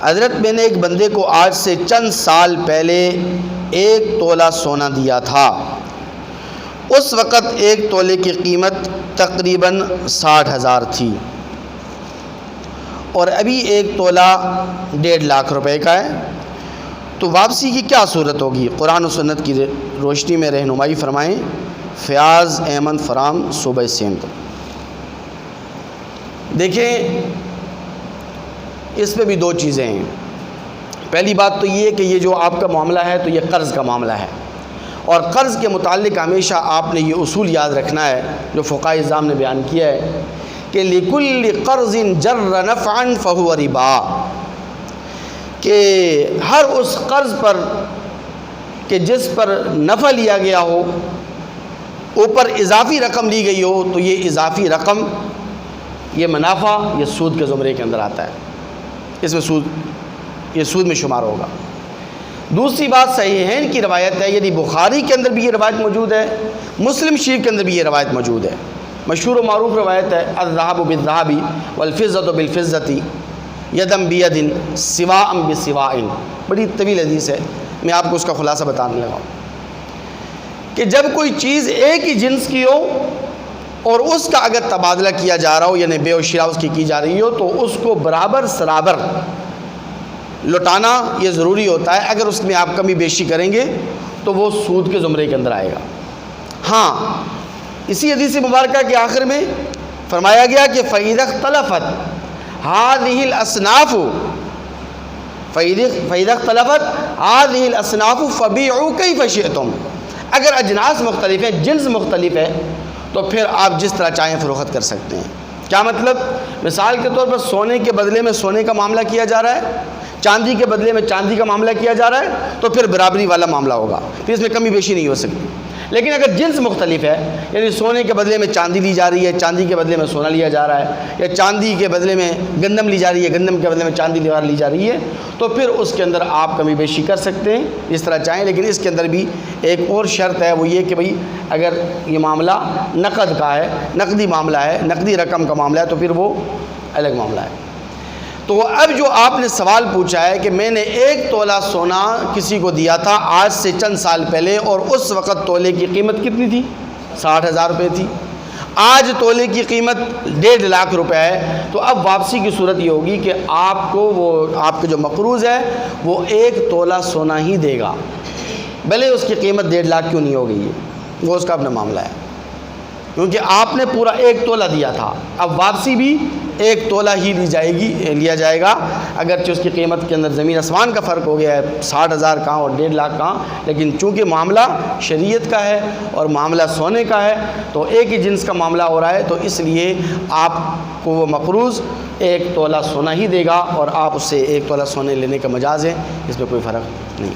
حضرت میں نے ایک بندے کو آج سے چند سال پہلے 1 تولہ سونا دیا تھا. اس وقت 1 تولے کی قیمت تقریباً 60,000 تھی اور ابھی 1 تولہ 1.5 لاکھ روپے کا ہے. تو واپسی کی کیا صورت ہوگی؟ قرآن و سنت کی روشنی میں رہنمائی فرمائیں. فیاض احمد فرام صوبہ سندھ. دیکھیں اس میں بھی 2 چیزیں ہیں. پہلی بات تو یہ کہ یہ جو آپ کا معاملہ ہے تو یہ قرض کا معاملہ ہے، اور قرض کے متعلق ہمیشہ آپ نے یہ اصول یاد رکھنا ہے جو فقہائے اعظام نے بیان کیا ہے کہ لِكُلِّ قَرْضٍ جَرَّ نَفْعًا فَهُوَ رِبَا، کہ ہر اس قرض پر کہ جس پر نفع لیا گیا ہو، اوپر اضافی رقم لی گئی ہو، تو یہ اضافی رقم، یہ منافع، یہ سود کے زمرے کے اندر آتا ہے. اس میں یہ سود میں شمار ہوگا. دوسری بات صحیحین کی روایت ہے، یعنی بخاری کے اندر بھی یہ روایت موجود ہے، مسلم شریف کے اندر بھی یہ روایت موجود ہے. مشہور و معروف روایت ہے الذهب بالذهب والفضة بالفضة یدًا بیدٍ سواء بسواء. بڑی طویل حدیث ہے، میں آپ کو اس کا خلاصہ بتانے لگا ہوں کہ جب کوئی چیز ایک ہی جنس کی ہو اور اس کا اگر تبادلہ کیا جا رہا ہو، یعنی بے و شراء اس کی جا رہی ہو، تو اس کو برابر سرابر لوٹانا یہ ضروری ہوتا ہے. اگر اس میں آپ کمی بیشی کریں گے تو وہ سود کے زمرے کے اندر آئے گا. ہاں، اسی حدیث مبارکہ کے آخر میں فرمایا گیا کہ فَإِذَا اخْتَلَفَتْ هَذِهِ الْأَصْنَافُ فَإِذَا اخْتَلَفَتْ هَذِهِ الْأَصْنَافُ فَبِيعُوا كَيْفَ شِئْتُمْ. اگر اجناس مختلف ہیں، جنس مختلف ہے، تو پھر آپ جس طرح چاہیں فروخت کر سکتے ہیں. کیا مطلب؟ مثال کے طور پر سونے کے بدلے میں سونے کا معاملہ کیا جا رہا ہے، چاندی کے بدلے میں چاندی کا معاملہ کیا جا رہا ہے، تو پھر برابری والا معاملہ ہوگا، پھر اس میں کمی بیشی نہیں ہو سکتی. لیکن اگر جنس مختلف ہے، یعنی سونے کے بدلے میں چاندی لی جا رہی ہے، چاندی کے بدلے میں سونا لیا جا رہا ہے، یا چاندی کے بدلے میں گندم لی جا رہی ہے، گندم کے بدلے میں چاندی لی جا رہی ہے، تو پھر اس کے اندر آپ کمی بیشی کر سکتے ہیں جس طرح چاہیں. لیکن اس کے اندر بھی ایک اور شرط ہے، وہ یہ کہ بھئی اگر یہ معاملہ نقد کا ہے، نقدی معاملہ ہے، نقدی رقم کا معاملہ ہے، تو پھر وہ الگ معاملہ ہے. تو اب جو آپ نے سوال پوچھا ہے کہ میں نے 1 تولہ سونا کسی کو دیا تھا آج سے چند سال پہلے، اور اس وقت تولے کی قیمت کتنی تھی؟ 60,000 روپے تھی. آج تولے کی قیمت 1.5 لاکھ روپے ہے. تو اب واپسی کی صورت یہ ہوگی کہ آپ کو وہ آپ کا جو مقروض ہے وہ 1 تولہ سونا ہی دے گا، بھلے اس کی قیمت 1.5 لاکھ کیوں نہیں ہو گئی ہے، وہ اس کا اپنا معاملہ ہے، کیونکہ آپ نے پورا 1 تولہ دیا تھا. اب واپسی بھی 1 تولہ ہی لیا جائے گا، اگرچہ اس کی قیمت کے اندر زمین آسمان کا فرق ہو گیا ہے، 60,000 کہاں اور 1.5 لاکھ کہاں. لیکن چونکہ معاملہ شریعت کا ہے اور معاملہ سونے کا ہے، تو ایک ہی جنس کا معاملہ ہو رہا ہے، تو اس لیے آپ کو وہ مقروض 1 تولہ سونا ہی دے گا، اور آپ اس سے 1 تولہ سونے لینے کا مجاز ہے، اس میں کوئی فرق نہیں.